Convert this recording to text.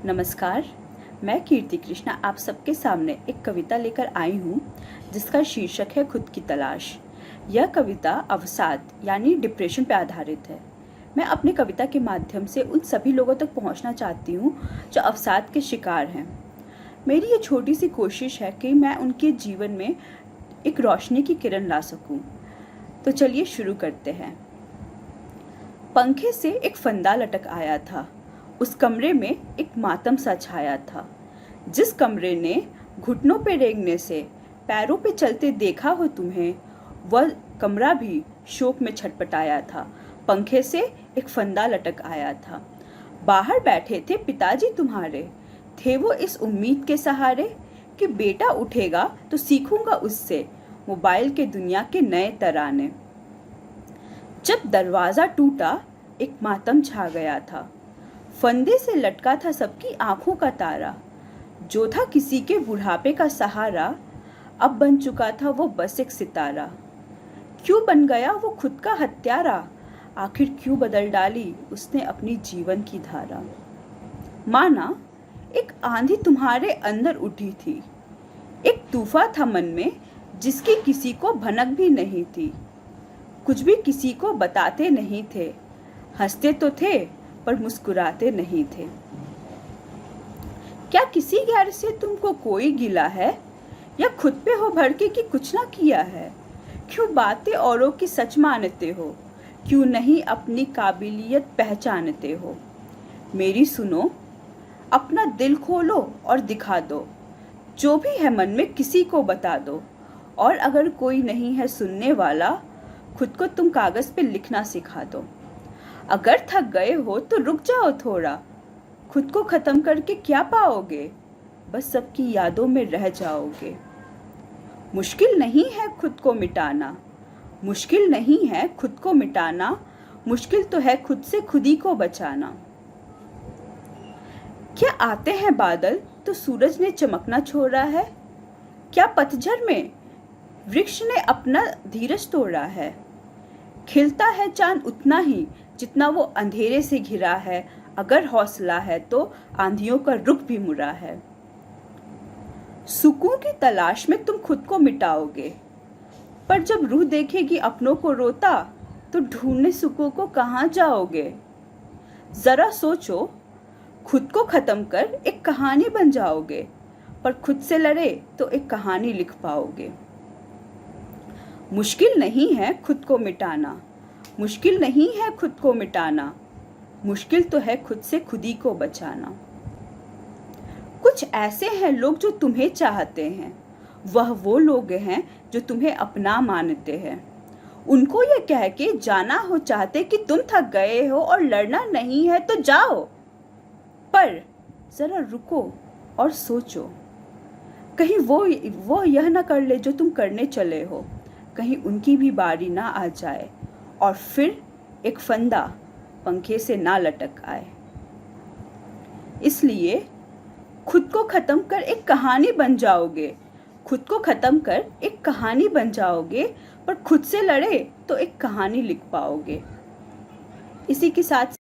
नमस्कार, मैं कीर्ति कृष्णा आप सबके सामने एक कविता लेकर आई हूँ जिसका शीर्षक है खुद की तलाश। यह कविता अवसाद यानी डिप्रेशन पर आधारित है। मैं अपनी कविता के माध्यम से उन सभी लोगों तक पहुँचना चाहती हूँ जो अवसाद के शिकार हैं। मेरी ये छोटी सी कोशिश है कि मैं उनके जीवन में एक रोशनी की किरण ला सकूँ। तो चलिए शुरू करते हैं। पंखे से एक फंदा लटक आया था, उस कमरे में एक मातम सा छाया था। जिस कमरे ने घुटनों पे रेंगने से पैरों पे चलते देखा हो तुम्हें, वह कमरा भी शोक में छटपटाया था। पंखे से एक फंदा लटक आया था। बाहर बैठे थे पिताजी तुम्हारे, थे वो इस उम्मीद के सहारे कि बेटा उठेगा तो सीखूंगा उससे मोबाइल के दुनिया के नए तराने। जब दरवाजा टूटा एक मातम छा गया था। फंदे से लटका था सबकी आंखों का तारा, जो था किसी के बुढ़ापे का सहारा, अब बन चुका था वो बस एक सितारा। क्यों बन गया वो खुद का हत्यारा, आखिर क्यों बदल डाली उसने अपनी जीवन की धारा। माना एक आंधी तुम्हारे अंदर उठी थी, एक तूफान था मन में जिसकी किसी को भनक भी नहीं थी। कुछ भी किसी को बताते नहीं थे, हंसते तो थे पर मुस्कुराते नहीं थे। क्या किसी गैर से तुमको कोई गिला है, या खुद पे हो भड़के कि कुछ ना किया है। क्यों बातें औरों की सच मानते हो, क्यों नहीं अपनी काबिलियत पहचानते हो। मेरी सुनो, अपना दिल खोलो और दिखा दो, जो भी है मन में किसी को बता दो। और अगर कोई नहीं है सुनने वाला, खुद को तुम कागज पे लिखना सिखा दो। अगर थक गए हो तो रुक जाओ थोड़ा, खुद को खत्म करके क्या पाओगे, बस सबकी यादों में रह जाओगे। मुश्किल नहीं है खुद को मिटाना, मुश्किल नहीं है खुद को मिटाना, मुश्किल तो है खुद से खुद ही को बचाना। क्या आते हैं बादल तो सूरज ने चमकना छोड़ा है, क्या पतझड़ में वृक्ष ने अपना धीरज तोड़ा है। खिलता है चांद उतना ही जितना वो अंधेरे से घिरा है, अगर हौसला है तो आंधियों का रुख भी मुड़ा है। सुकून की तलाश में तुम खुद को मिटाओगे, पर जब रूह देखेगी अपनों को रोता, तो ढूंढने सुकून को कहाँ जाओगे। जरा सोचो, खुद को खत्म कर एक कहानी बन जाओगे, पर खुद से लड़े तो एक कहानी लिख पाओगे। मुश्किल नहीं है खुद को मिटाना, मुश्किल नहीं है खुद को मिटाना, मुश्किल तो है खुद से खुद ही को बचाना। कुछ ऐसे हैं लोग जो तुम्हें चाहते हैं, वह वो लोग हैं जो तुम्हें अपना मानते हैं। उनको ये कह के जाना हो चाहते कि तुम थक गए हो और लड़ना नहीं है तो जाओ, पर जरा रुको और सोचो, कहीं वो यह ना कर ले जो तुम करने चले हो। कहीं उनकी भी बारी ना आ जाए और फिर एक फंदा पंखे से ना लटक आए। इसलिए खुद को खत्म कर एक कहानी बन जाओगे, खुद को खत्म कर एक कहानी बन जाओगे, पर खुद से लड़े तो एक कहानी लिख पाओगे। इसी के साथ